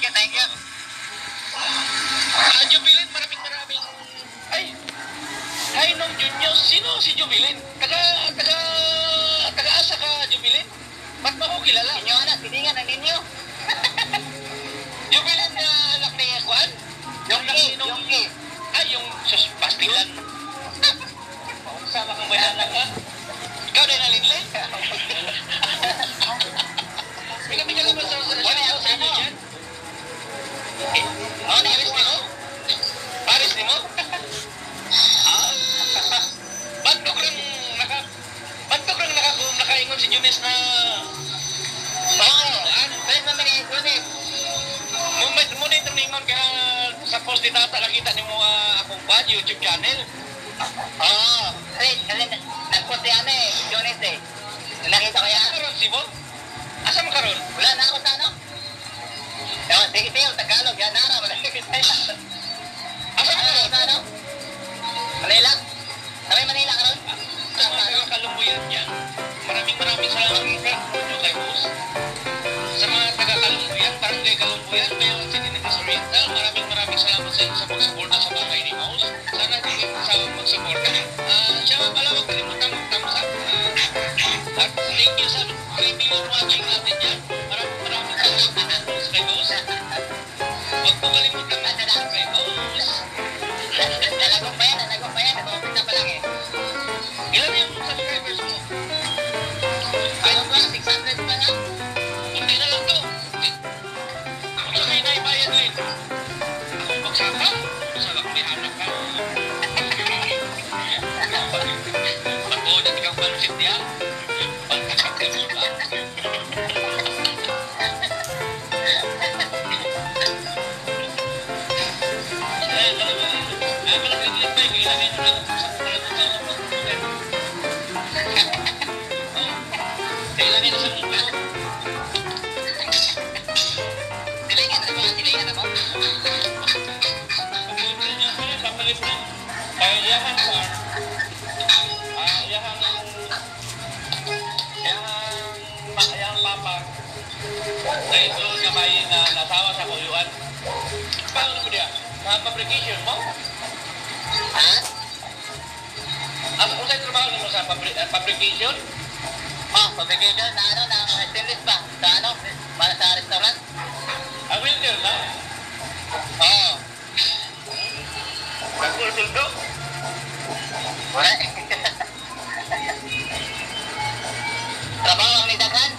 you, thank you. Jubilin, maraming. Ay, nung Junior, sino si Jubilin? Taga-asa ka, Jubilin? Ba't mo ko kilala? Inyo anak, siningan ang ninyo. Jubilin na anak ni Juan? Yung ki. Ay, yung pastilan. Sama kang may anak ka? Ikaw din nalinlay? Kami ka naman sa inyo dyan? Oh, Paris ni mo? Paris ni mo? Ba't ko nakaingon si Junis na... Oo, pwede naman ni Junis. Muna itong ningon ka sa post ni Tata, nakita ni mo akong YouTube channel. Oo, nagpost yan Junis Nakita ko yan. Karon si mo? Asa mo karon? Wala na ako sa ano? Sige, Tagalog, yan nara. Wala ko sa Asa mo karon? sa ano? Manila? Sabi Manila karon? Sa mga kalumbuyan dyan, maraming salamat kay Boss. Sa mga taga-Kalumbuyan, barangay Kalumbuyan, kayo si Dinigas Oriental, maraming salamat sa inyo sa pagsuporta sa bahay ni Mouse. Sana hindi sa magsuporta. Siya malawag kalimutan mag-thumbs up. At thank you sa 3 million watching natin dyan. Maraming salamat kay Boss. Huwag po kalimutan natin kay Boss. Nalagong pa yan. Nag-open na pa lang Ilan yung subscribers mo? Ano ba? 600 pa lang? Hindi na lang to. May naibayad rin. Kung pagsama, masarap may hanap ka. Pag-uunat ikaw pansit niya, pagkakakit mo ka. Ilagay nyo lang sa kukulat ng tao. Ilagay na sa kukulat. Silingan na mo? Pagkalibre niya ko yun, papalibre. Kaya iyahan pa. Iyahan papa. Na ito kamay na nasawa sa kuyuan. Paano mo diya? Sa fabrication mo? Ha? Kung sa'yo trabaho mo sa fabrication? Oh, fabrication na ano, na stainless ba? Sa ano? Para sa restaurant? Welder na? Oo. Nagsuldo? Wala. Trabaho ang nidagan?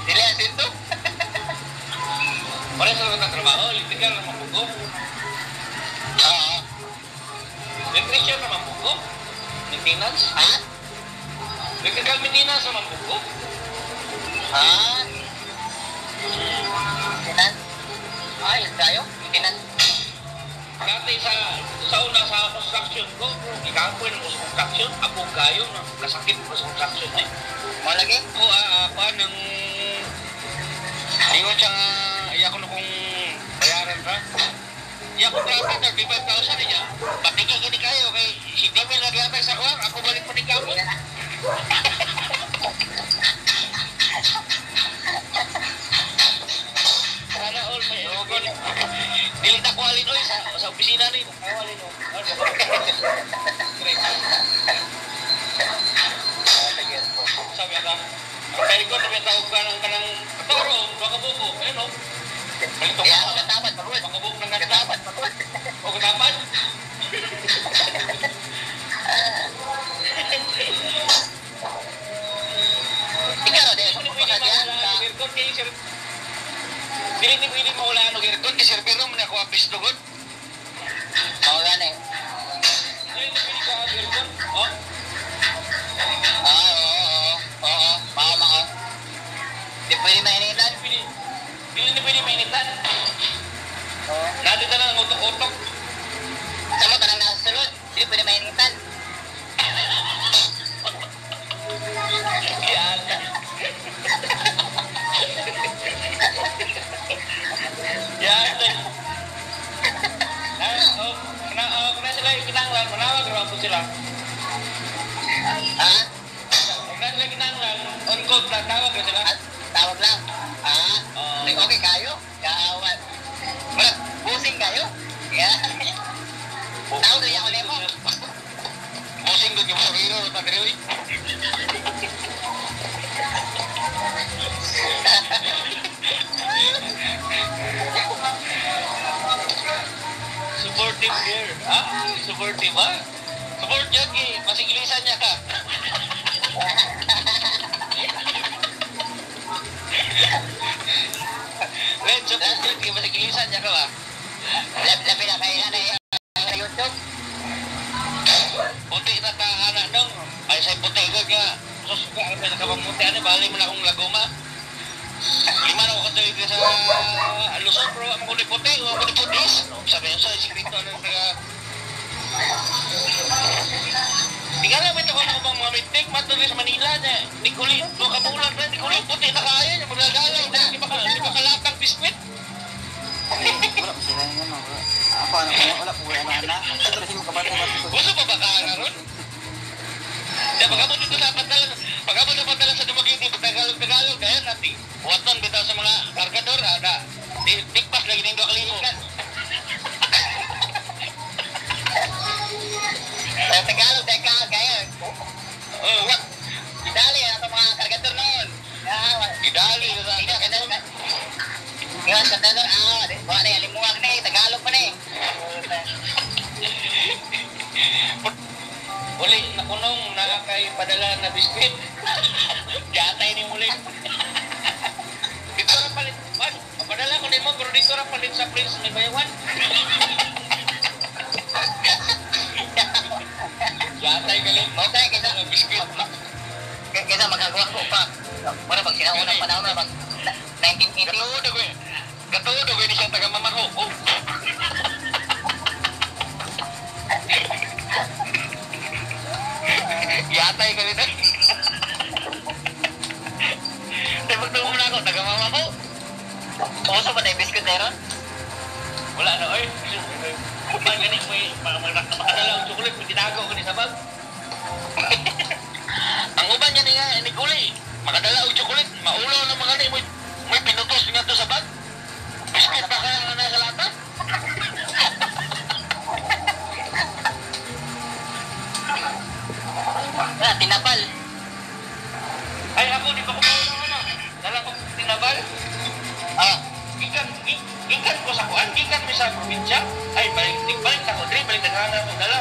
Dili ang sinto? Wala sa mga trabaho, electrical na mabugo. Oo. Electrician na mabugo. Maintenance? Ha? Electrical maintenance na mabugo. Ha? Tinan? Ayos tayo? Tinan? Dati sa una sa construction ko, ikapoy na ko sa construction, ako kayo, nasakit ko sa construction eh. Malagi? Ako, ako ng... Ingon siya nga, iya ko na kung bayaran ka. Iya ko traffic, 35,000 niya. Patigil gini kayo, kay si Timmy lagi atay sa kuwang, ako balik pa ni Kapon. Sana all, may ewan. Dili na ko halin oy sa opisina ni mo. Halin o. Sabi ka, kaya ko na tawag ka ng kanang toro, baka buko. Ayun o. Balito Kaya ka. ako katapat, maruot. Baka buko ng ganda. Katapat, maruot. O katapat. Ikaw, di ako pupunta diyan. Dili ni pwede mawala ang aircon kasi server mo na ako apis tugod. Oo, gani. Dili ni pwede ka aircon. Oh. Oo. Mao. Di pwede mainitan. Dili ni pwede mainitan. Oo. Natin na lang utok-utok. Sa mo, tanang nasa sulod. Di pwede mainitan. Yan. Yan. Kung sila yung kinanglan, manawag naman po sila. Ha? Kung sila kinanglan, on call, tawag na sila. At tawag lang. Ha? Okay kayo? Kawan. Tagalog ta diri. Supportive girl. Supportive ba? Support yan, masigilisan niya ka. Len, support yan, masigilisan niya ka ba? Labi na kayo na sa YouTube. Puti na ka, anak nung. Ay, sa'y puti ka nga. Susuka ka na nakapamuti. Ano, bali mo na akong lagoma. Lima na ako katuloy sa Luzon, bro. Ang puti-puti, ang puti-putis. Sabi niya, sa'y sikrito ng taga... Di ka namin ako na mga mitik, matuloy sa Manila niya. Di kuli, doon ka bulan rin, di kuli, puti na kaya niya, maglalala. Di ba kalatang biskwit? Wala ko sila yun, no? Ako, ano, wala po, na. Kasi mo kabata-bata ko. Gusto pa ba ka na ron? Pagkabot dito sa pagkabot sa Dumaguete, Tagalog, kaya natin. Buwaton bitaw sa mga kargador, tikpas lagi ng 2 kalimutan. Sa Tagalog, teka, gaya. What? Idali, ang mga kargador noon. Idali, Yan, kargador, wala na yan, limuwag na Tagalog pa na Uli, nakunong, nakakay padala na biskwit. Yatay ni muli. Dito ra palit, man, padala ko din mo, pero dito ra palit sa Prince ni Bayawan. Yatay galing. Okay, kaysa Mga biskwit. kaysa magagawa ko pa. Para pag sinaunang panahon na, pag 1980. Gatudo ko ni siyang taga-mamako. Oh. Yatay ka rin. Pagtungo na ako, taga-mama ko. Puso ba tayo biscuit na ron? Wala na, oy. May ganit, may makadala ang chocolate, may tinago ko ni sa bag. Ang uban niya ni Guli, makadala ang chocolate, maulaw na mga ganit, may pinutos nga to sa bag. Biscuit pa kaya nga nasa lata? Tinapal. Ay, ako, di pa ko ano. Dala ko tinabal. Gikan ko sa kuan, gikan mi sa probinsya. Ay, balik ako, balik na ako dala.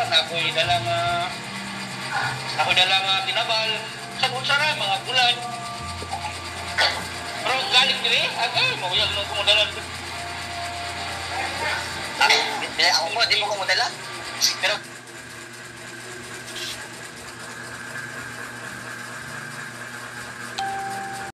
Ako dalang tinabal. Sa bulsa na, mga bulan. Pero galing diri, mawiyag lang kumudalan. Ako po, di mo kumudala. Pero